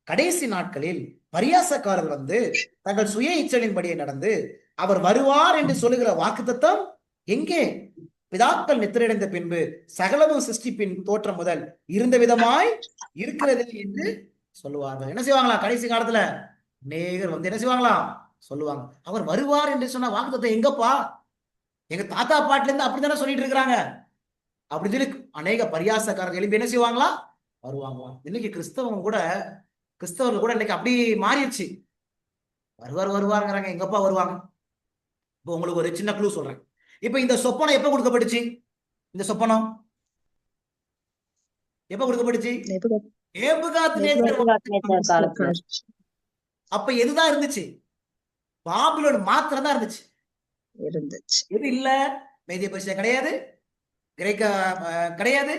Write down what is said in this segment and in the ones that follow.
கடைசி நாட்களில் பரியாசக்காரர் வந்து தங்கள் சுய இச்சலின்படியே நடந்து அவர் வருவார் என்று சொல்லுகிற வாக்குத்தத்தம் எங்கே? பிதாக்கள் நித்திரையடைந்த பின்பு சகலமும் சிருஷ்டிப்பின் தோற்றம் முதல் இருந்த விதமாய் இருக்கிறது என்று சொல்லுவார்கள். என்ன செய்வாங்களா? கடைசி காலத்துல நேகர் வந்து என்ன செய்வாங்களாம்? சொல்லுவாங்க, அவர் வருவார் என்று சொன்ன வாக்குத்தத்தம் எங்கப்பா? எங்க தாத்தா பாட்டுல இருந்து அப்படித்தானே சொல்லிட்டு இருக்கிறாங்க. அப்படி சொல்லி அநேக பரியாசக்காரர்கள் எழுப்பி என்ன செய்வாங்களா? வருவாங்களாம். இன்னைக்கு கிறிஸ்தவர்கள் கூட இன்னைக்கு அப்படி மாறிடுச்சு. வருவாருங்கிறாங்க, எங்கப்பா வருவாங்க? இப்போ உங்களுக்கு ஒரு சின்ன க்ளூ சொல்றேன். இப்ப இந்த சொப்பனம் எப்ப கொடுக்கப்பட்டுச்சு? இந்த சொப்பனம் எப்ப கொடுக்கப்பட்டுச்சு? அப்ப எதுதான் இருந்துச்சு? பாபிலோன் மாத்திரம் தான் இருந்துச்சு. எது இல்ல? மேதிய பெர்சியா கிடையாது, கிரேக்க கிடையாது,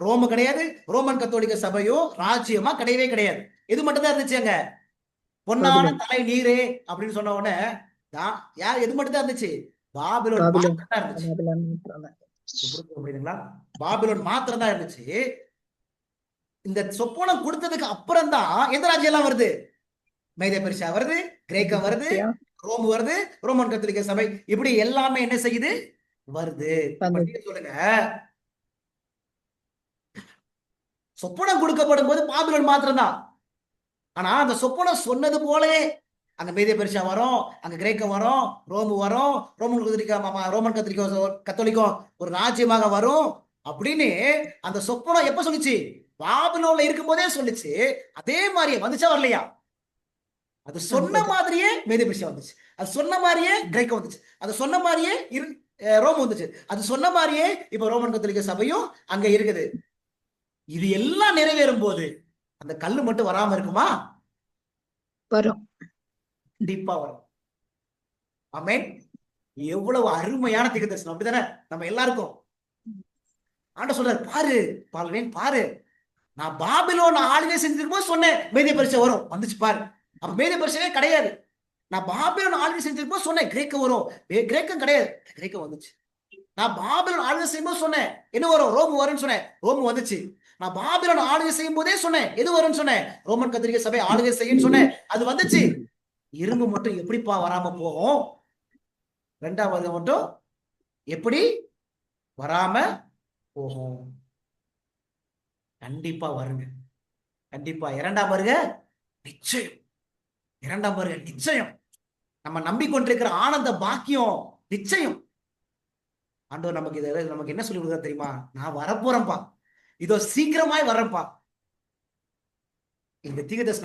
ரோம கிடையாது, ரோமன் கத்தோலிக்க சபையோ ராஜ்யமா கிடையவே கிடையாது. எது மட்டும் தான் இருந்துச்சு அங்க? பொன்னான தலை நீரே அப்படின்னு சொன்ன உடனே யார் எது மட்டும் தான் இருந்துச்சு? பாபிலோன் மாத்திரம் தான் இருந்துச்சு. பாபிலோன் மாத்திரம் தான் இருந்துச்சு. இந்த சொப்பனம் கொடுத்ததுக்கு அப்புறம் தான் எந்த ராஜ்யம் எல்லாம் வருது? மேதிய பெர்சியா வருது, கிரேக்கம் வருது, ரோம் வருது, ரோமன் கத்தோலிக்க சபை, இப்படி எல்லாமே என்ன செய்யுது? வருது. சொல்லுங்க, சொப்பனம் கொடுக்கப்படும் போது பாபிலோன் மாத்திரம் தான். ஆனா அந்த சொப்பனம் சொன்னது போலே அங்க மேதிய பெர்சியா வரும், அங்க கிரேக்கம் வரும், ரோம் வரும், ரோமன் கத்தோலிக்கம் ஒரு ராஜ்யமாக வரும் அப்படின்னு அந்த சொப்பனம் எப்ப சொல்லிச்சு? பாபிலோன்ல இருக்கும் போதே சொல்லிச்சு. அதே மாதிரியே வந்துச்சா வரலையா? அது சொன்ன மாதிரியே மேதிய பெர்சியா வந்துச்சு, அது சொன்ன மாதிரியே கிரேக்கம் வந்துச்சு, அது சொன்ன மாதிரியே ரோம் வந்துச்சு, அது சொன்ன மாதிரியே இப்ப ரோமன் கத்தோலிக்க சபையும் அங்க இருக்குது. இது எல்லாம் நிறைவேறும் போது அந்த கல்லு மட்டும் வராம இருக்குமா? வரும், கண்டிப்பா வரும். ஆமென். எவ்வளவு அருமையான தீர்க்கதரிசனம், அப்படித்தானே? நம்ம எல்லாருக்கும் ஆண்டவர் சொல்றாரு, பாரு பால்வேன், பாரு, நான் பாபிலோன் ஆளுகை செஞ்சிருக்கும் போது சொன்னேன் மேதிய பெர்சியா வரும், வந்துச்சு பாரு. அப்ப மேதிய பெர்சியாவே கிடையாது. நான் பாபிலோன் ஆளுகை செஞ்சிருக்கும் போது சொன்னேன் கிரேக்கம் வரும், கிரேக்கம் கிடையாது, கிரேக்கம் வந்துச்சு. நான் பாபிலோன் ஆளுகை செய்யும் போது சொன்னேன் என்ன வரும்? ரோம் வரும்னு சொன்னேன், ரோம் வந்துச்சு. நான் பாபிலோன் ஆளுகை செய்யும் போதே சொன்னேன் எது வரும்னு சொன்னேன்? ரோமன் கத்தோலிக்க சபை ஆளுகை செய்யும் சொன்னேன், அது வந்துச்சு. இரும்பு மட்டும் எப்படிப்பா வராம போகும்? ரெண்டாம் வருகை மட்டும் எப்படி வராம போகும்? கண்டிப்பா வருங்க, கண்டிப்பா. இரண்டாம் வருகை நிச்சயம், இரண்டாம் வருகை நிச்சயம். நம்ம நம்பிக்கொண்டிருக்கிற ஆனந்த பாக்கியம் நிச்சயம். ஆண்டவர் நமக்கு என்ன சொல்லி கொடுக்க தெரியுமா? நான் வரப்போறேன்ப்பா, இதோ சீக்கிரமாய் வரேன்ப்பா. இந்த தீர்க்கதரிசனம்